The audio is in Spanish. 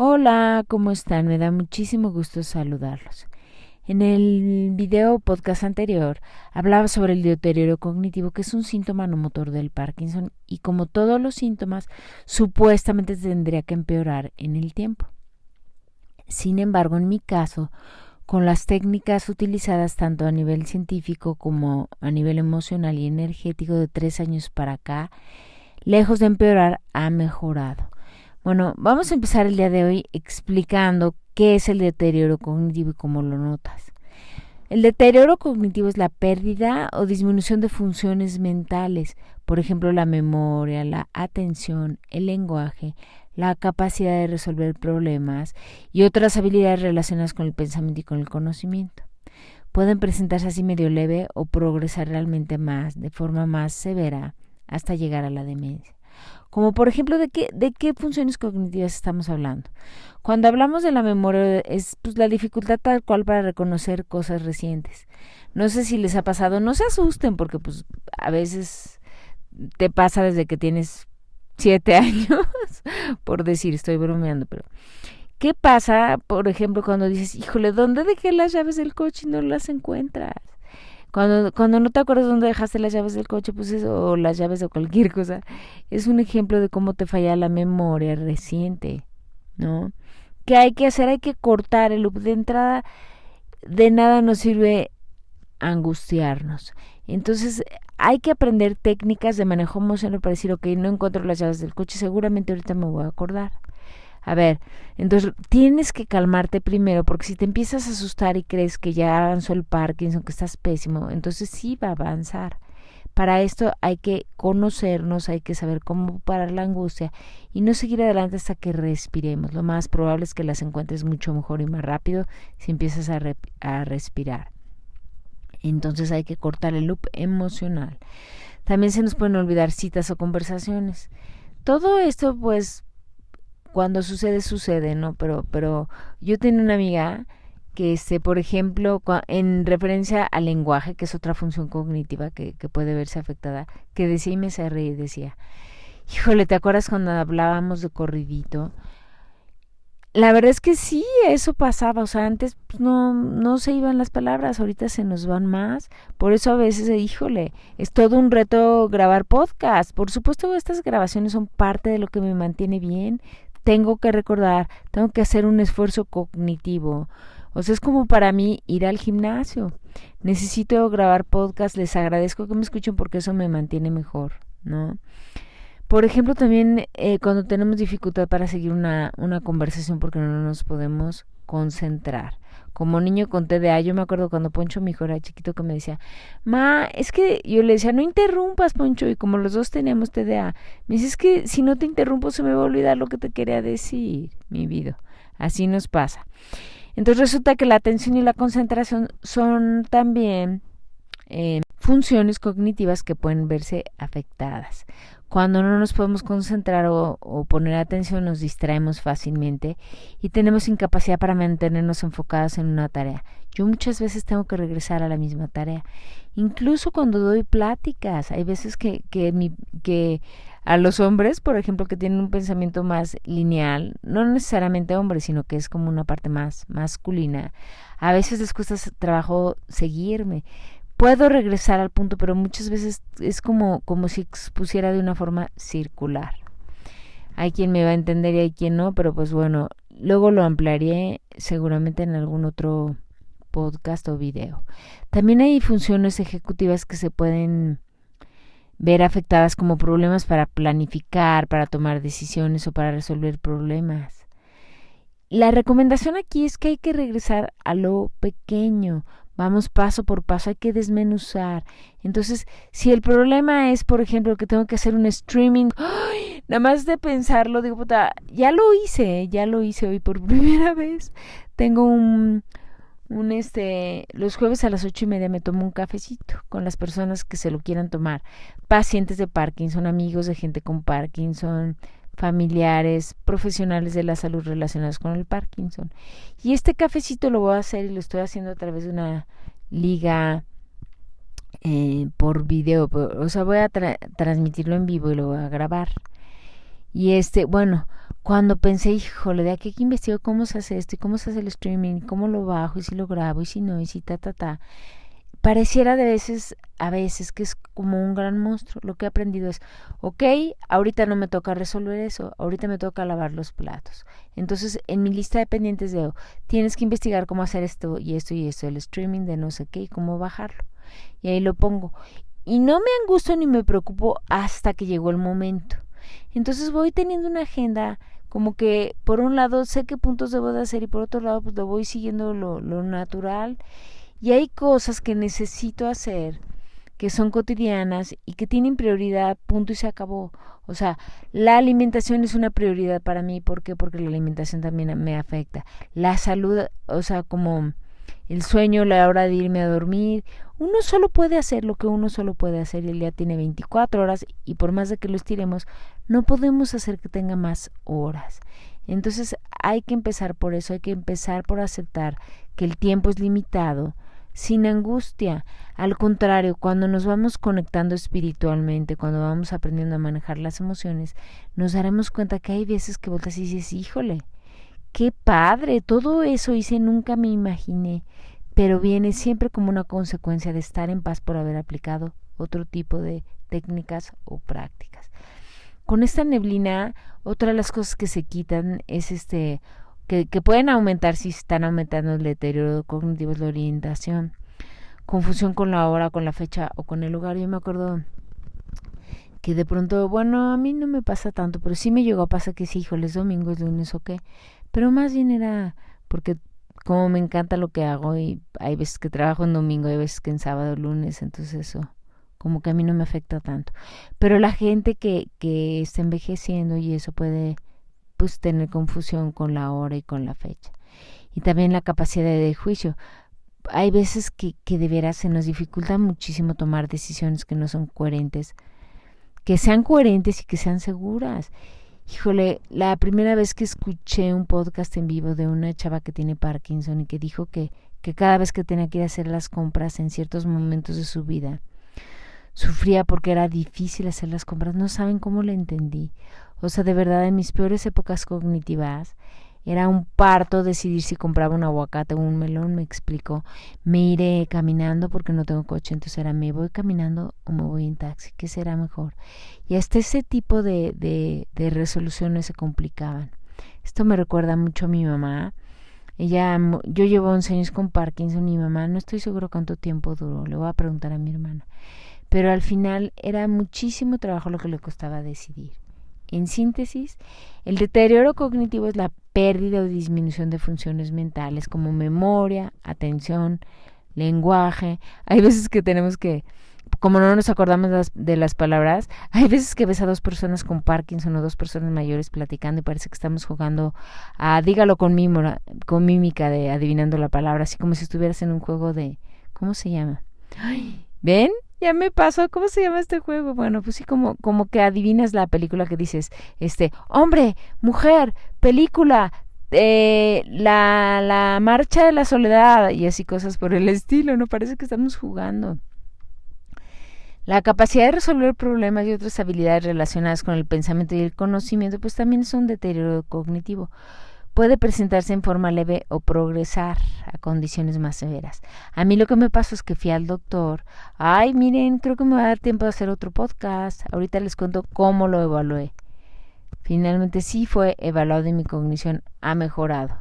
Hola, ¿cómo están? Me da muchísimo gusto saludarlos. En el video podcast anterior hablaba sobre el deterioro cognitivo, que es un síntoma no motor del Parkinson y como todos los síntomas, supuestamente tendría que empeorar en el tiempo. Sin embargo, en mi caso, con las técnicas utilizadas tanto a nivel científico como a nivel emocional y energético de 3 años para acá, lejos de empeorar, ha mejorado. Bueno, vamos a empezar el día de hoy explicando qué es el deterioro cognitivo y cómo lo notas. El deterioro cognitivo es la pérdida o disminución de funciones mentales, por ejemplo, la memoria, la atención, el lenguaje, la capacidad de resolver problemas y otras habilidades relacionadas con el pensamiento y con el conocimiento. Pueden presentarse así medio leve o progresar realmente más, de forma más severa, hasta llegar a la demencia. Como por ejemplo, ¿de qué funciones cognitivas estamos hablando? Cuando hablamos de la memoria es la dificultad tal cual para reconocer cosas recientes. No sé si les ha pasado, no se asusten porque a veces te pasa desde que tienes 7 años, por decir, estoy bromeando, pero ¿qué pasa, por ejemplo, cuando dices, híjole, ¿dónde dejé las llaves del coche y no las encuentras? Cuando no te acuerdas dónde dejaste las llaves del coche, pues eso, o las llaves de cualquier cosa, es un ejemplo de cómo te falla la memoria reciente, ¿no? ¿Qué hay que hacer? Hay que cortar el loop de entrada. De nada nos sirve angustiarnos. Entonces, hay que aprender técnicas de manejo emocional para decir, ok, no encuentro las llaves del coche, seguramente ahorita me voy a acordar. A ver, entonces tienes que calmarte primero, porque si te empiezas a asustar y crees que ya avanzó el Parkinson, que estás pésimo, entonces sí va a avanzar. Para esto hay que conocernos, hay que saber cómo parar la angustia y no seguir adelante hasta que respiremos. Lo más probable es que las encuentres mucho mejor y más rápido si empiezas a respirar. Entonces hay que cortar el loop emocional. También se nos pueden olvidar citas o conversaciones. Todo esto, pues, cuando sucede, ¿no? Pero yo tenía una amiga que, por ejemplo, en referencia al lenguaje, que es otra función cognitiva que puede verse afectada, que decía y me se reír, decía, híjole, ¿te acuerdas cuando hablábamos de corridito? La verdad es que sí, eso pasaba, o sea, antes no se iban las palabras, ahorita se nos van más, por eso a veces, híjole, es todo un reto grabar podcast. Por supuesto, estas grabaciones son parte de lo que me mantiene bien. Tengo que recordar, tengo que hacer un esfuerzo cognitivo. O sea, es como para mí ir al gimnasio. Necesito grabar podcast, les agradezco que me escuchen porque eso me mantiene mejor, ¿no? Por ejemplo, también cuando tenemos dificultad para seguir una conversación porque no nos podemos concentrar. Como niño con TDA, yo me acuerdo cuando Poncho, mi hijo, era chiquito, que me decía, ma, es que yo le decía, no interrumpas, Poncho, y como los dos teníamos TDA, me dice, es que si no te interrumpo se me va a olvidar lo que te quería decir, mi vida. Así nos pasa. Entonces resulta que la atención y la concentración son también funciones cognitivas que pueden verse afectadas. Cuando no nos podemos concentrar o poner atención, nos distraemos fácilmente y tenemos incapacidad para mantenernos enfocados en una tarea. Yo muchas veces tengo que regresar a la misma tarea. Incluso cuando doy pláticas, hay veces que a los hombres, por ejemplo, que tienen un pensamiento más lineal, no necesariamente hombres, sino que es como una parte más masculina, a veces les cuesta trabajo seguirme. Puedo regresar al punto, pero muchas veces es como si expusiera de una forma circular. Hay quien me va a entender y hay quien no, pero pues bueno, luego lo ampliaré seguramente en algún otro podcast o video. También hay funciones ejecutivas que se pueden ver afectadas como problemas para planificar, para tomar decisiones o para resolver problemas. La recomendación aquí es que hay que regresar a lo pequeño. Vamos paso por paso, hay que desmenuzar. Entonces, si el problema es, por ejemplo, que tengo que hacer un streaming, ¡ay! Nada más de pensarlo, digo, puta, ya lo hice hoy por primera vez. Tengo los jueves a las 8:30 me tomo un cafecito con las personas que se lo quieran tomar. Pacientes de Parkinson, amigos de gente con Parkinson, familiares, profesionales de la salud relacionados con el Parkinson. Y este cafecito lo voy a hacer y lo estoy haciendo a través de una liga por video, o sea, voy a transmitirlo en vivo y lo voy a grabar. Y bueno, cuando pensé, híjole, de aquí que investigo cómo se hace esto y cómo se hace el streaming, y cómo lo bajo y si lo grabo y si no y si pareciera a veces que es como un gran monstruo. Lo que he aprendido es, ok, ahorita no me toca resolver eso, ahorita me toca lavar los platos. Entonces, en mi lista de pendientes veo, tienes que investigar cómo hacer esto y esto y esto, el streaming de no sé qué y cómo bajarlo. Y ahí lo pongo. Y no me angustio ni me preocupo hasta que llegó el momento. Entonces voy teniendo una agenda como que por un lado sé qué puntos debo de hacer y por otro lado pues lo voy siguiendo lo natural, y hay cosas que necesito hacer que son cotidianas y que tienen prioridad, punto y se acabó. O sea, la alimentación es una prioridad para mí. ¿Por qué? Porque la alimentación también me afecta. La salud, o sea, como el sueño, la hora de irme a dormir. Uno solo puede hacer lo que uno solo puede hacer y el día tiene 24 horas y por más de que lo estiremos, no podemos hacer que tenga más horas. Entonces hay que empezar por eso, hay que empezar por aceptar que el tiempo es limitado, sin angustia. Al contrario, cuando nos vamos conectando espiritualmente, cuando vamos aprendiendo a manejar las emociones, nos daremos cuenta que hay veces que volteas y dices, híjole, qué padre, todo eso hice, nunca me imaginé, pero viene siempre como una consecuencia de estar en paz por haber aplicado otro tipo de técnicas o prácticas. Con esta neblina, otra de las cosas que se quitan es que pueden aumentar si están aumentando el deterioro cognitivo, es la orientación, confusión con la hora, con la fecha o con el lugar. Yo me acuerdo que de pronto, bueno, a mí no me pasa tanto, pero sí me llegó a pasar que sí, híjole, es domingo, es lunes o qué, pero más bien era porque como me encanta lo que hago y hay veces que trabajo en domingo, hay veces que en sábado, lunes, entonces eso como que a mí no me afecta tanto. Pero la gente que está envejeciendo y eso puede pues tener confusión con la hora y con la fecha. Y también la capacidad de juicio. Hay veces que de veras se nos dificulta muchísimo tomar decisiones que no son coherentes, que sean coherentes y que sean seguras. Híjole, la primera vez que escuché un podcast en vivo de una chava que tiene Parkinson y que dijo que cada vez que tenía que ir a hacer las compras en ciertos momentos de su vida, sufría porque era difícil hacer las compras. No saben cómo le entendí. O sea, de verdad, en mis peores épocas cognitivas, era un parto decidir si compraba un aguacate o un melón, me explicó. Me iré caminando porque no tengo coche, entonces era, ¿me voy caminando o me voy en taxi? ¿Qué será mejor? Y hasta ese tipo de resoluciones se complicaban. Esto me recuerda mucho a mi mamá. Yo llevo 11 años con Parkinson, mi mamá, no estoy seguro cuánto tiempo duró, le voy a preguntar a mi hermana. Pero al final era muchísimo trabajo lo que le costaba decidir. En síntesis, el deterioro cognitivo es la pérdida o disminución de funciones mentales como memoria, atención, lenguaje. Hay veces que tenemos que, como no nos acordamos de las palabras, hay veces que ves a dos personas con Parkinson o dos personas mayores platicando y parece que estamos jugando a dígalo con mímica de adivinando la palabra, así como si estuvieras en un juego de, ¿cómo se llama? Ay, ¿ven? Ya me pasó, ¿cómo se llama este juego? Bueno, pues sí, como que adivinas la película que dices, hombre, mujer, película, la marcha de la soledad y así cosas por el estilo, ¿no? Parece que estamos jugando. La capacidad de resolver problemas y otras habilidades relacionadas con el pensamiento y el conocimiento, pues también son deterioro cognitivo. Puede presentarse en forma leve o progresar a condiciones más severas. A mí lo que me pasó es que fui al doctor. Ay, miren, creo que me va a dar tiempo de hacer otro podcast. Ahorita les cuento cómo lo evalué. Finalmente sí fue evaluado y mi cognición ha mejorado.